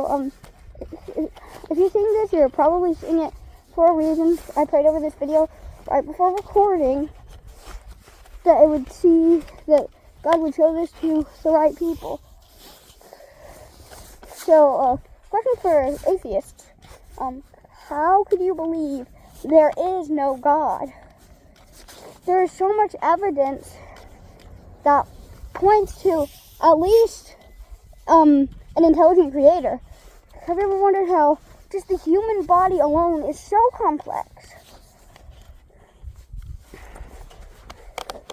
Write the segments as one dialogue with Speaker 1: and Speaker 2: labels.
Speaker 1: So, if you're seeing this, you're probably seeing it for a reason. I prayed over this video right before recording that it would see that God would show this to the right people. So, question for atheists. How could you believe there is no God? There is so much evidence that points to at least an intelligent creator. Have you ever wondered how just the human body alone is so complex?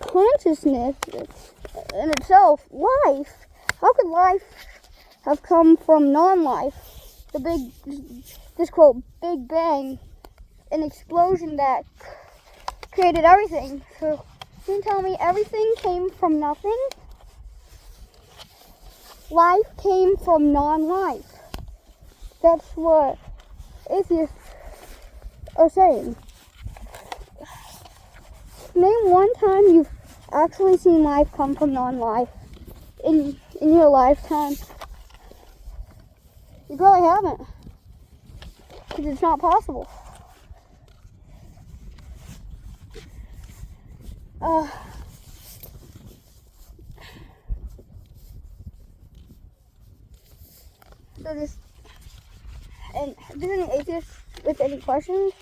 Speaker 1: Consciousness in itself, life. How could life have come from non-life? This quote, Big Bang, an explosion that created everything. So, can you tell me everything came from nothing? Life came from non-life. That's what atheists are saying. Name one time you've actually seen life come from non-life in your lifetime. You probably haven't, because it's not possible. And if there's any atheists with any questions,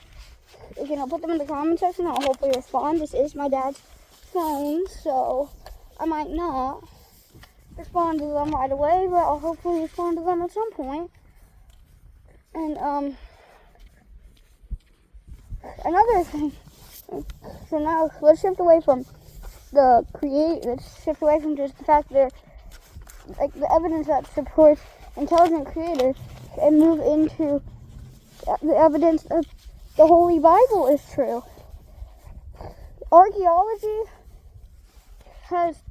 Speaker 1: you can put them in the comment section. I'll hopefully respond. This is my dad's phone, so I might not respond to them right away, but I'll hopefully respond to them at some point. And another thing. So now let's shift away from let's shift away from just the fact that like the evidence that supports intelligent creators and move into the evidence that the Holy Bible is true. Archaeology has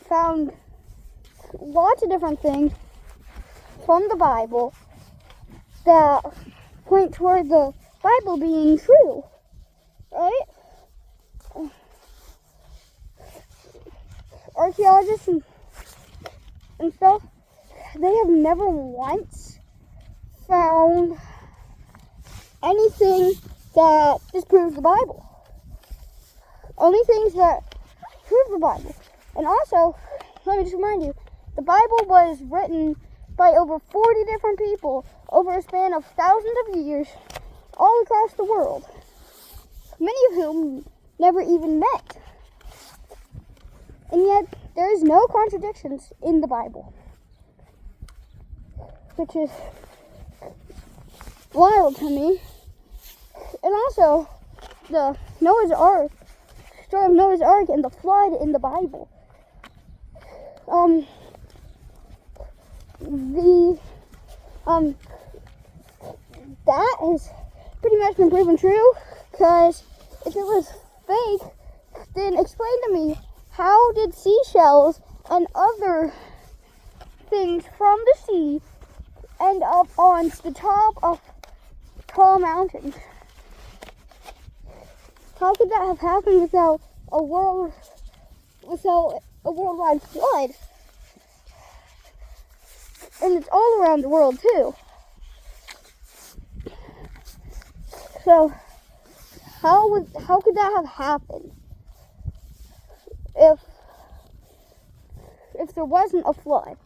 Speaker 1: found lots of different things from the Bible that point toward the Bible being true, right? Archaeologists and stuff, they have never once found anything that disproves the Bible. Only things that prove the Bible. And also, let me just remind you, the Bible was written by over 40 different people over a span of thousands of years all across the world, many of whom never even met. And yet, there is no contradictions in the Bible, which is wild to me. And also, the story of Noah's Ark and the flood in the Bible. That has pretty much been proven true, because if it was fake, then explain to me, how did seashells and other things from the sea end up on the top of tall mountains? How could that have happened without a worldwide flood? And it's all around the world too. So how could that have happened if there wasn't a flood?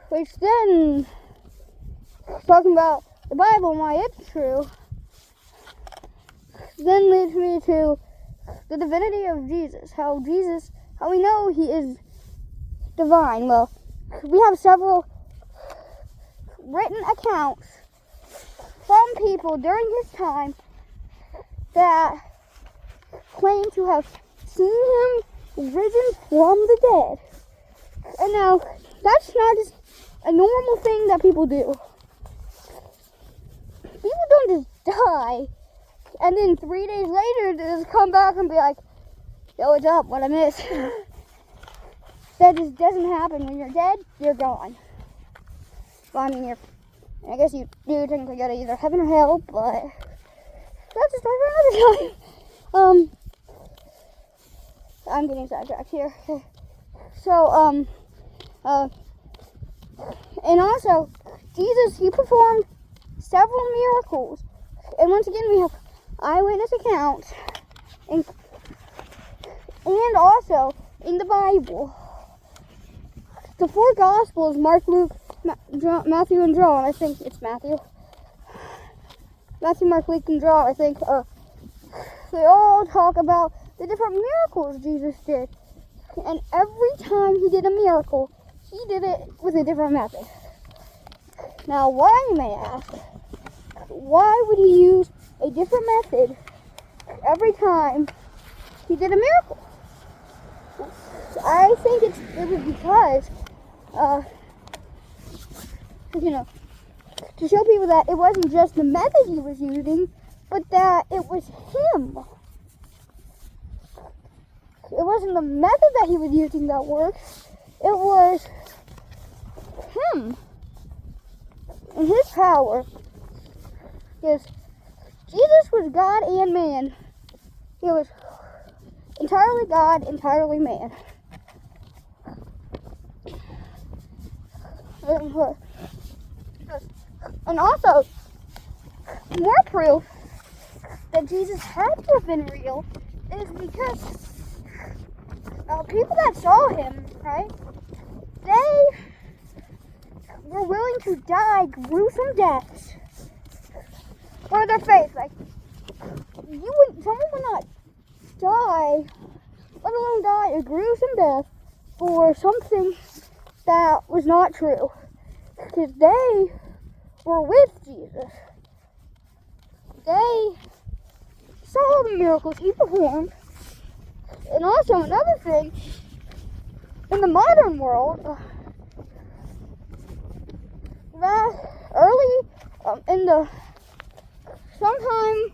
Speaker 1: Which then, talking about the Bible and why it's true, then leads me to the divinity of Jesus. How we know he is divine. Well, we have several written accounts from people during his time that claim to have seen him risen from the dead. And now, that's not just a normal thing that people do. People don't just die and then 3 days later just come back and be like, yo, what's up? What I missed? That just doesn't happen. When you're dead, you're gone. Well, I mean, I guess you do technically go to either heaven or hell, but that's a story for another time. I'm getting sidetracked here. So, And also, Jesus, he performed several miracles. And once again, we have eyewitness accounts. And also, in the Bible, the four Gospels, Mark, Luke, Matthew, and John, I think it's Matthew. Matthew, Mark, Luke, and John, I think, they all talk about the different miracles Jesus did. And every time he did a miracle, he did it with a different method. Now, why, you may ask, why would he use a different method every time he did a miracle? I think it was because, to show people that it wasn't just the method he was using, but that it was him. It wasn't the method that he was using that worked. It was him and his power. Because Jesus was God and man. He was entirely God, entirely man. And also, more proof that Jesus had to have been real is because people that saw him, right, they were willing to die gruesome deaths for their faith. Like, someone would not die, let alone die a gruesome death for something that was not true. Because they were with Jesus. They saw the miracles he performed. And also another thing, in the modern world, that early in the sometime,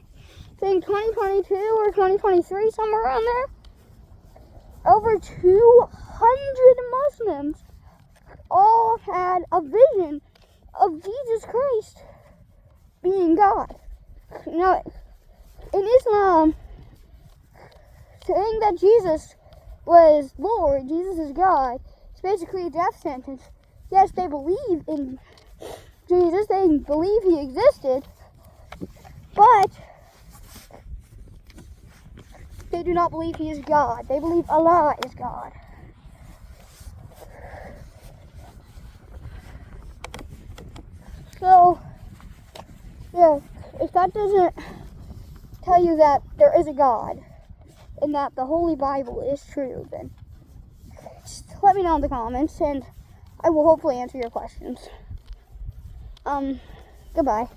Speaker 1: saying 2022 or 2023, somewhere around there, over 200 Muslims all had a vision of Jesus Christ being God. Now, in Islam, saying that Jesus was Lord, Jesus is God, it's basically a death sentence. Yes, they believe in Jesus, they believe he existed, but they do not believe he is God. They believe Allah is God. So, yeah, if that doesn't tell you that there is a God and that the Holy Bible is true, then just let me know in the comments and I will hopefully answer your questions. Goodbye.